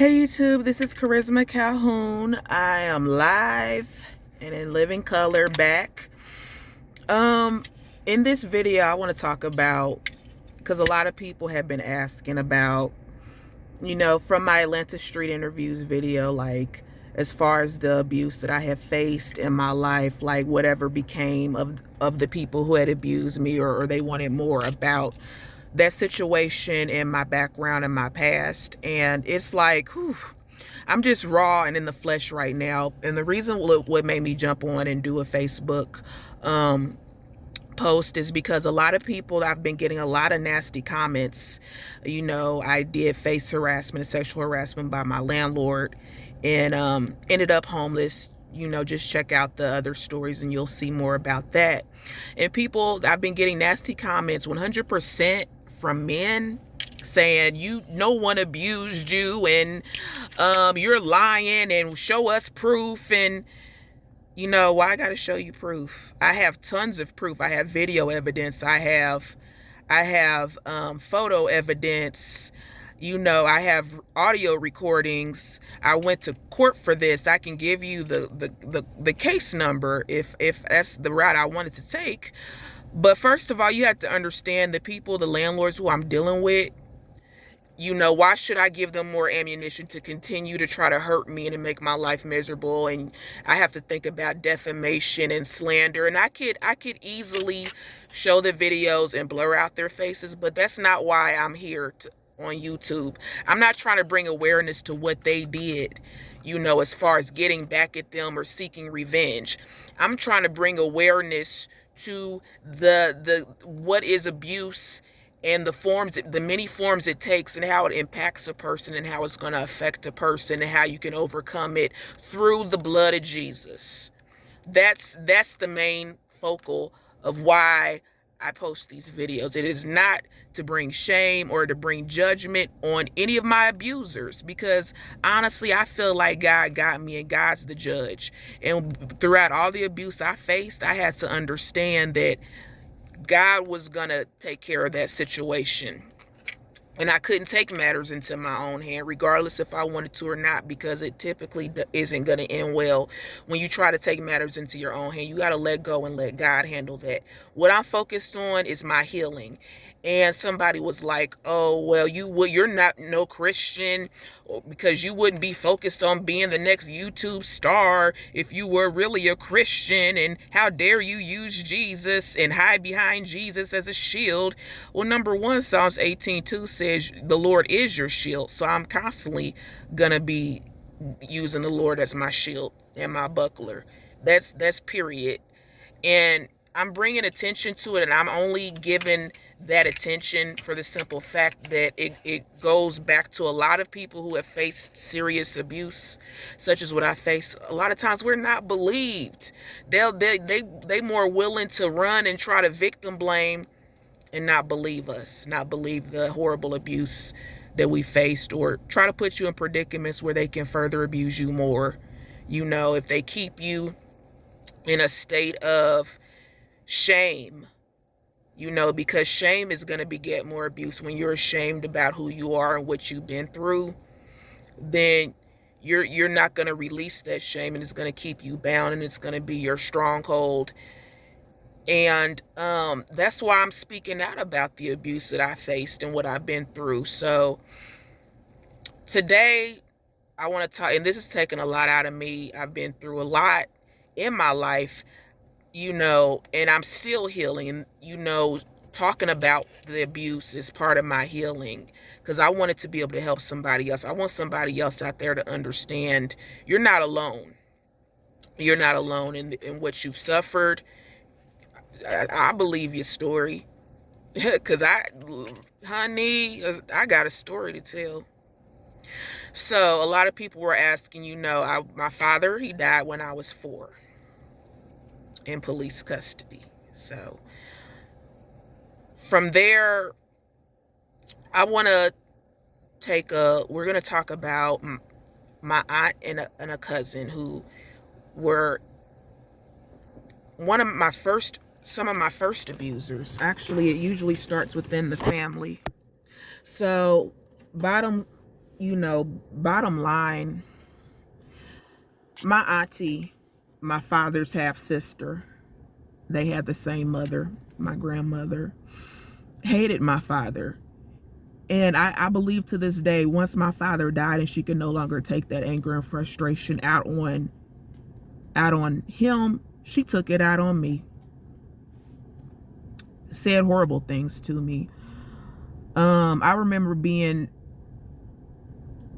Hey YouTube, this is Charisma Calhoun. I am live and in living color back. In this video I want to talk about, because a lot of people have been asking about, from my Atlanta Street Interviews video, like as far as the abuse that I have faced in my life, like whatever became of the people who had abused me, or they wanted more about that situation and my background and my past. And it's like, whew, I'm just raw and in the flesh right now. And the reason what made me jump on and do a Facebook post is because a lot of people, I've been getting a lot of nasty comments. I did face harassment and sexual harassment by my landlord, and ended up homeless. Just check out the other stories and you'll see more about that. And people, I've been getting nasty comments 100% from men saying, no one abused you, and you're lying, and show us proof. And why I gotta show you proof? I have tons of proof. I have video evidence. I have photo evidence. I have audio recordings. I went to court for this. I can give you the case number if that's the route I wanted to take. But first of all, you have to understand the people, the landlords who I'm dealing with. Why should I give them more ammunition to continue to try to hurt me and to make my life miserable? And I have to think about defamation and slander. And I could easily show the videos and blur out their faces, but that's not why I'm here on YouTube. I'm not trying to bring awareness to what they did, as far as getting back at them or seeking revenge. I'm trying to bring awareness to the what is abuse, and the many forms it takes, and how it impacts a person, and how it's going to affect a person, and how you can overcome it through the blood of Jesus. That's the main focal of why I post these videos. It is not to bring shame or to bring judgment on any of my abusers, because honestly, I feel like God got me and God's the judge. And throughout all the abuse I faced, I had to understand that God was gonna take care of that situation. And I couldn't take matters into my own hand, regardless if I wanted to or not, because it typically isn't going to end well when you try to take matters into your own hand. You got to let go and let God handle that. What I'm focused on is my healing. And somebody was like, oh, well, you're not no Christian, because you wouldn't be focused on being the next YouTube star if you were really a Christian. And how dare you use Jesus and hide behind Jesus as a shield? Well, number one, Psalms 18:2 says the Lord is your shield. So I'm constantly going to be using the Lord as my shield and my buckler. That's period. And I'm bringing attention to it, and I'm only giving that attention for the simple fact that it goes back to a lot of people who have faced serious abuse, such as what I faced. A lot of times we're not believed. They more willing to run and try to victim blame and not believe us, not believe the horrible abuse that we faced, or try to put you in predicaments where they can further abuse you more. If they keep you in a state of shame, because shame is going to beget more abuse. When you're ashamed about who you are and what you've been through, then you're not going to release that shame, and it's going to keep you bound, and it's going to be your stronghold. And that's why I'm speaking out about the abuse that I faced and what I've been through. So today I want to talk, and this has taken a lot out of me. I've been through a lot in my life, and I'm still healing. And, talking about the abuse is part of my healing, because I wanted to be able to help somebody else. I want somebody else out there to understand you're not alone. You're not alone in what you've suffered. I believe your story, because honey, I got a story to tell. So a lot of people were asking, my father, he died when I was 4 in police custody. So from there, we're going to talk about my aunt and a cousin who were some of my first abusers. Actually, it usually starts within the family. So bottom bottom line, my auntie, my father's half sister, they had the same mother, my grandmother, hated my father. And I believe to this day, once my father died and she could no longer take that anger and frustration out on him, she took it out on me. Said horrible things to me. I remember being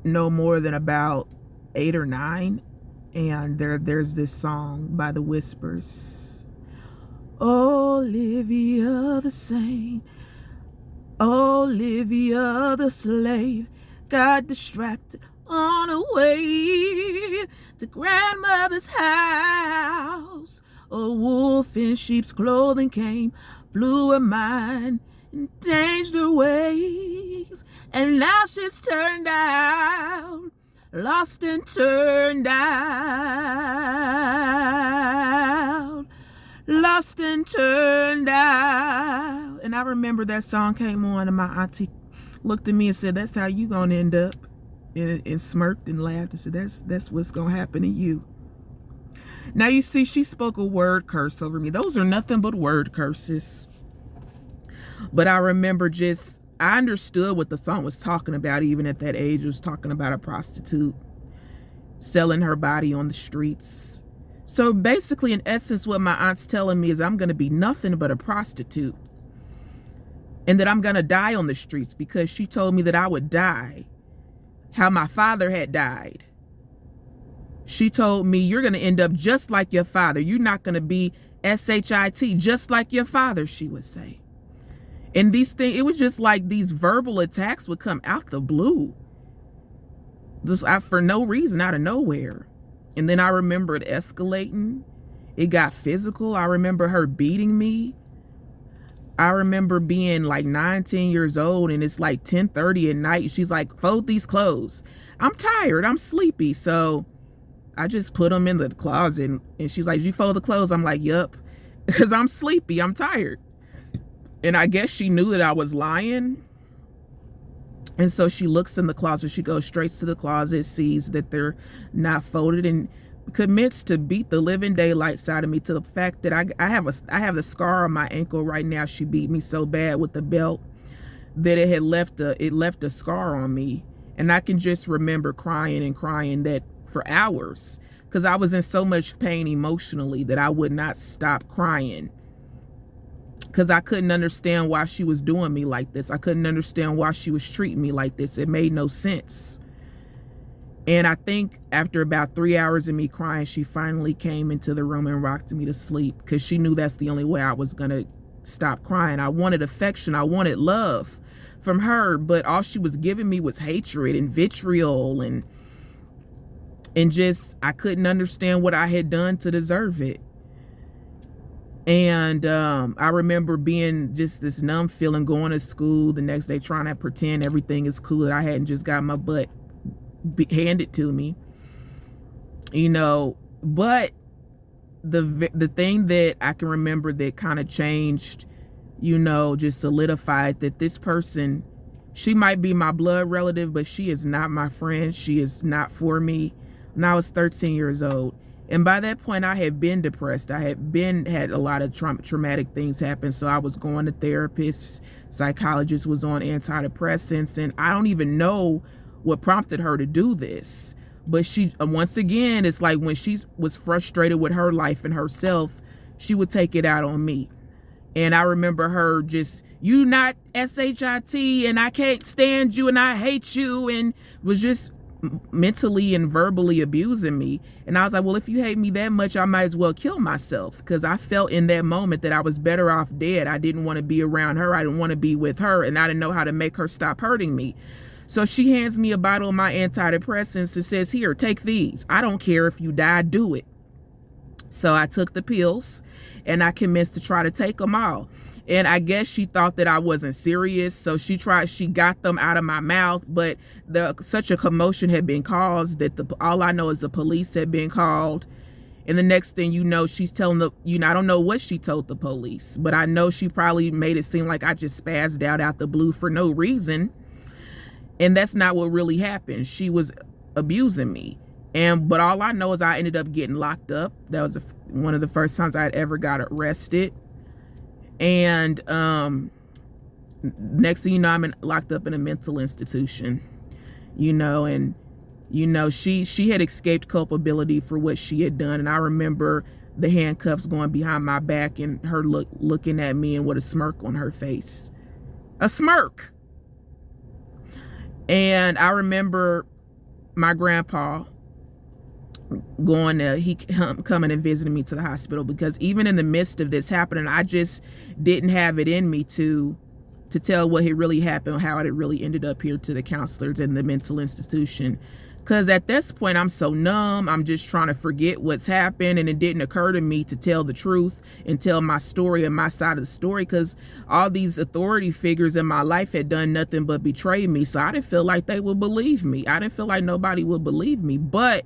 no more than about 8 or 9, and there's this song by the Whispers. Olivia the saint, Olivia the slave, got distracted on her way to grandmother's house. A wolf in sheep's clothing came, blew her mind, and changed her ways. And now she's turned out, lost and turned out, lost and turned out. And I remember that song came on and my auntie looked at me and said, that's how you gonna end up. And smirked and laughed and said, that's what's gonna happen to you. Now you see, she spoke a word curse over me. Those are nothing but word curses. But I remember I understood what the song was talking about. Even at that age, it was talking about a prostitute selling her body on the streets. So basically, in essence, what my aunt's telling me is I'm going to be nothing but a prostitute. And that I'm going to die on the streets, because she told me that I would die how my father had died. She told me, you're going to end up just like your father. You're not going to be SHIT, just like your father, she would say. And these things, it was just like these verbal attacks would come out the blue. Just for no reason, out of nowhere. And then I remember it escalating. It got physical. I remember her beating me. I remember being like 19 years old and it's like 10:30 at night. She's like, fold these clothes. I'm tired. I'm sleepy. So I just put them in the closet. And she's like, you fold the clothes? I'm like, yup. Because I'm sleepy. I'm tired. And I guess she knew that I was lying. And so she looks in the closet. She goes straight to the closet, sees that they're not folded, and commits to beat the living daylights out of me, to the fact that I have the scar on my ankle right now. She beat me so bad with the belt that it left a scar on me. And I can just remember crying and crying that for hours, because I was in so much pain emotionally that I would not stop crying. Because I couldn't understand why she was doing me like this. I couldn't understand why she was treating me like this. It made no sense. And I think after about 3 hours of me crying, she finally came into the room and rocked me to sleep, because she knew that's the only way I was going to stop crying. I wanted affection. I wanted love from her, but all she was giving me was hatred and vitriol, and just, I couldn't understand what I had done to deserve it. And I remember being just this numb feeling, going to school the next day, trying to pretend everything is cool, that I hadn't just got my butt handed to me, but the thing that I can remember that kind of changed, just solidified that this person, she might be my blood relative, but she is not my friend. She is not for me. When I was 13 years old. And by that point, I had been depressed. I had a lot of traumatic things happen. So I was going to therapists, psychologists, was on antidepressants. And I don't even know what prompted her to do this. But she, once again, it's like when she was frustrated with her life and herself, she would take it out on me. And I remember her just, you not SHIT, and I can't stand you, and I hate you, and was just mentally and verbally abusing me. And I was like, well, if you hate me that much, I might as well kill myself, because I felt in that moment that I was better off dead. I didn't want to be around her. I didn't want to be with her, and I didn't know how to make her stop hurting me. So she hands me a bottle of my antidepressants and says, here, take these. I don't care if you die, do it. So I took the pills and I commenced to try to take them all. And I guess she thought that I wasn't serious. So she got them out of my mouth, but such a commotion had been caused that all I know is the police had been called. And the next thing you know, she's telling I don't know what she told the police, but I know she probably made it seem like I just spazzed out the blue for no reason. And that's not what really happened. She was abusing me. But all I know is I ended up getting locked up. That was one of the first times I had ever got arrested. And next thing you know, I'm locked up in a mental institution, and she had escaped culpability for what she had done. And I remember the handcuffs going behind my back and her looking at me and with a smirk on her face. A smirk. And I remember my grandpa coming and visiting me to the hospital, because even in the midst of this happening, I just didn't have it in me to tell what had really happened, how it really ended up here to the counselors in the mental institution. Because at this point, I'm so numb. I'm just trying to forget what's happened. And it didn't occur to me to tell the truth and tell my story and my side of the story, because all these authority figures in my life had done nothing but betray me. So I didn't feel like they would believe me. I didn't feel like nobody would believe me. But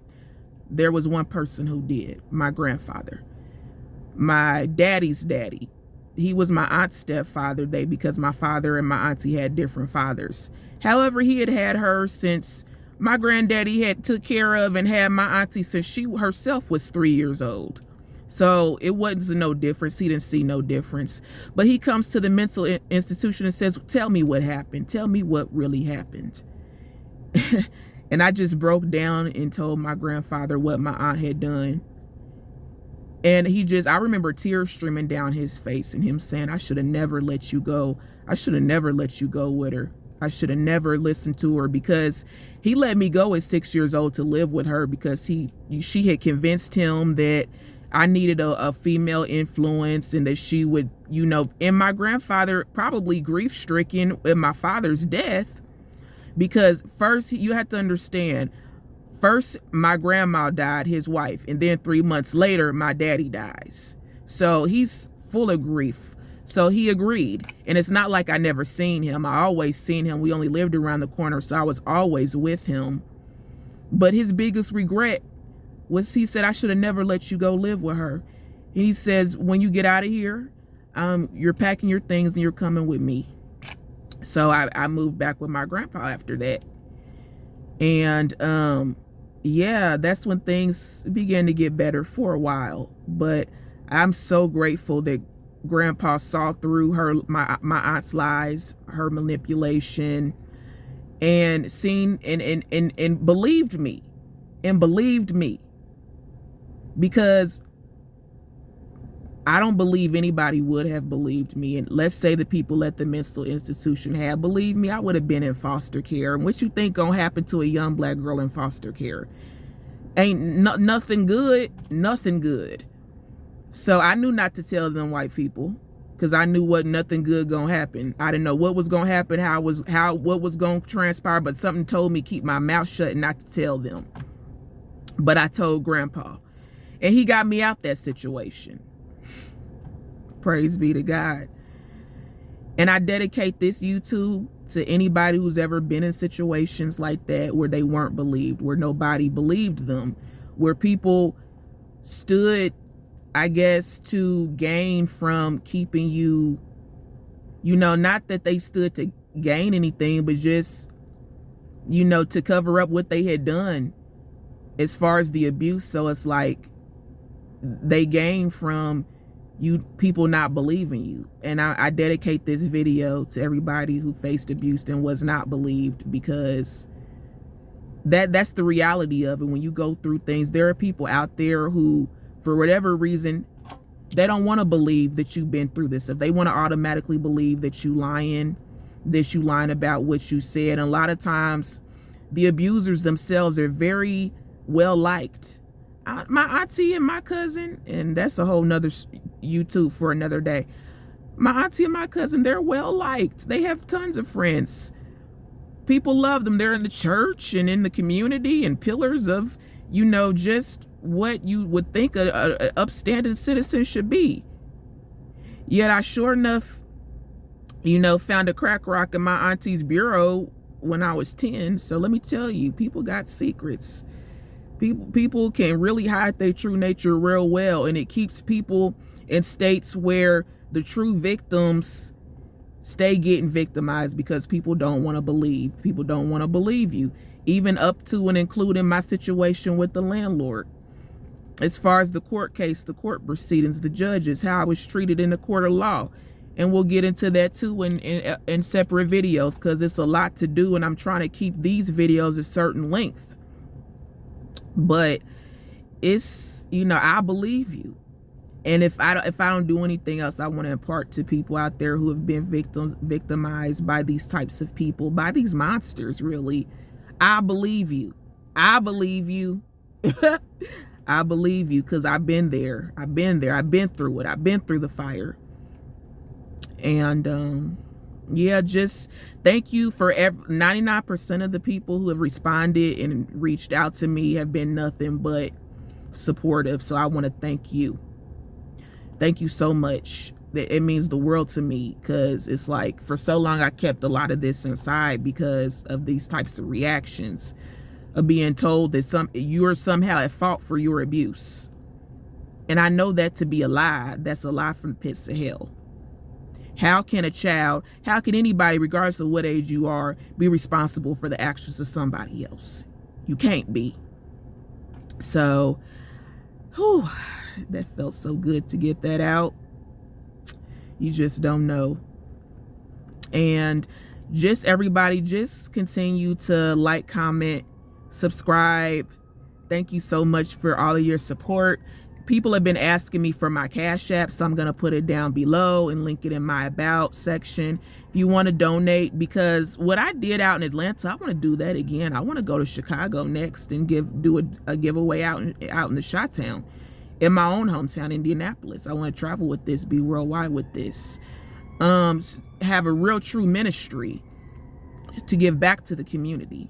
there was one person who did. My grandfather. My daddy's daddy. He was my aunt's stepfather, because my father and my auntie had different fathers. However, he had her since my granddaddy had took care of and had my auntie since she herself was 3 years old. So it wasn't no difference. He didn't see no difference. But he comes to the mental institution and says, tell me what happened. Tell me what really happened. And I just broke down and told my grandfather what my aunt had done. And I remember tears streaming down his face and him saying, I should have never let you go. I should have never let you go with her. I should have never listened to her, because he let me go at 6 years old to live with her, because she had convinced him that I needed a female influence, and that she would, and my grandfather probably grief stricken with my father's death, because first you have to understand, first my grandma died, his wife, and then 3 months later my daddy dies. So he's full of grief. So he agreed. And it's not like I never seen him. I always seen him. We only lived around the corner, so I was always with him. But his biggest regret was, he said, I should have never let you go live with her. And he says, when you get out of here, you're packing your things and you're coming with me. So I moved back with my grandpa after that. And yeah, that's when things began to get better for a while. But I'm so grateful that Grandpa saw through my aunt's lies, her manipulation, and seen and believed me, because I don't believe anybody would have believed me. And let's say the people at the mental institution had believed me, I would have been in foster care. And what you think gonna happen to a young black girl in foster care? Ain't nothing good. So I knew not to tell them white people, because I knew nothing good gonna happen. I didn't know what was gonna happen, what was gonna transpire, but something told me keep my mouth shut and not to tell them. But I told Grandpa, and he got me out that situation. Praise be to God. And I dedicate this YouTube to anybody who's ever been in situations like that, where they weren't believed, where nobody believed them, where people stood, I guess, to gain from keeping you, not that they stood to gain anything, but just, to cover up what they had done as far as the abuse. So it's like they gain from you people not believing you. And I dedicate this video to everybody who faced abuse and was not believed, because that's the reality of it. When you go through things, there are people out there who, for whatever reason, they don't want to believe that you've been through this. If they want to automatically believe that you lying about what you said. And a lot of times the abusers themselves are very well liked. My auntie and my cousin, and that's a whole nother YouTube for another day. My auntie and my cousin, they're well liked. They have tons of friends. People love them. They're in the church and in the community and pillars of, just what you would think a upstanding citizen should be. Yet I sure enough, found a crack rock in my auntie's bureau when I was 10. So let me tell you, people got secrets. People can really hide their true nature real well, and it keeps people in states where the true victims stay getting victimized because people don't want to believe. People don't want to believe you, even up to and including my situation with the landlord. As far as the court case, the court proceedings, the judges, how I was treated in the court of law. And we'll get into that too in separate videos, because it's a lot to do, and I'm trying to keep these videos a certain length. But it's, you know, I believe you. And if I don't do anything else, I want to impart to people out there who have been victimized by these types of people, by these monsters, really. I believe you. I believe you. I believe you, because I've been there. I've been through it. I've been through the fire. And yeah, just thank you for 99% of the people who have responded and reached out to me have been nothing but supportive. So I want to thank you. Thank you so much. It means the world to me, because it's like for so long I kept a lot of this inside because of these types of reactions of being told that you're somehow at fault for your abuse. And I know that to be a lie. That's a lie from the pits of hell. How can anybody, regardless of what age you are, be responsible for the actions of somebody else? You can't be. So, whew, that felt so good to get that out. You just don't know. And just everybody, just continue to like, comment, subscribe. Thank you so much for all of your support. People have been asking me for my Cash App, so I'm going to put it down below and link it in my About section. If you want to donate, because what I did out in Atlanta, I want to do that again. I want to go to Chicago next and do a giveaway out in the Chi-Town, in my own hometown, Indianapolis. I want to travel with this, be worldwide with this. Have a real true ministry to give back to the community.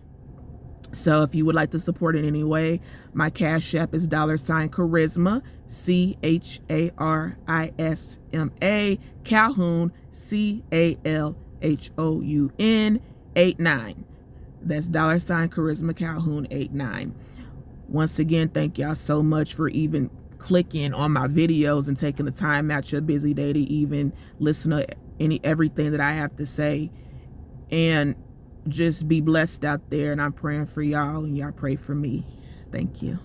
So if you would like to support in any way, my Cash App is $Charisma, CHARISMA, Calhoun, CALHOUN 89. That's $Charisma Calhoun 89. Once again, thank y'all so much for even clicking on my videos and taking the time out your busy day to even listen to everything that I have to say. And just be blessed out there, and I'm praying for y'all, and y'all pray for me. Thank you.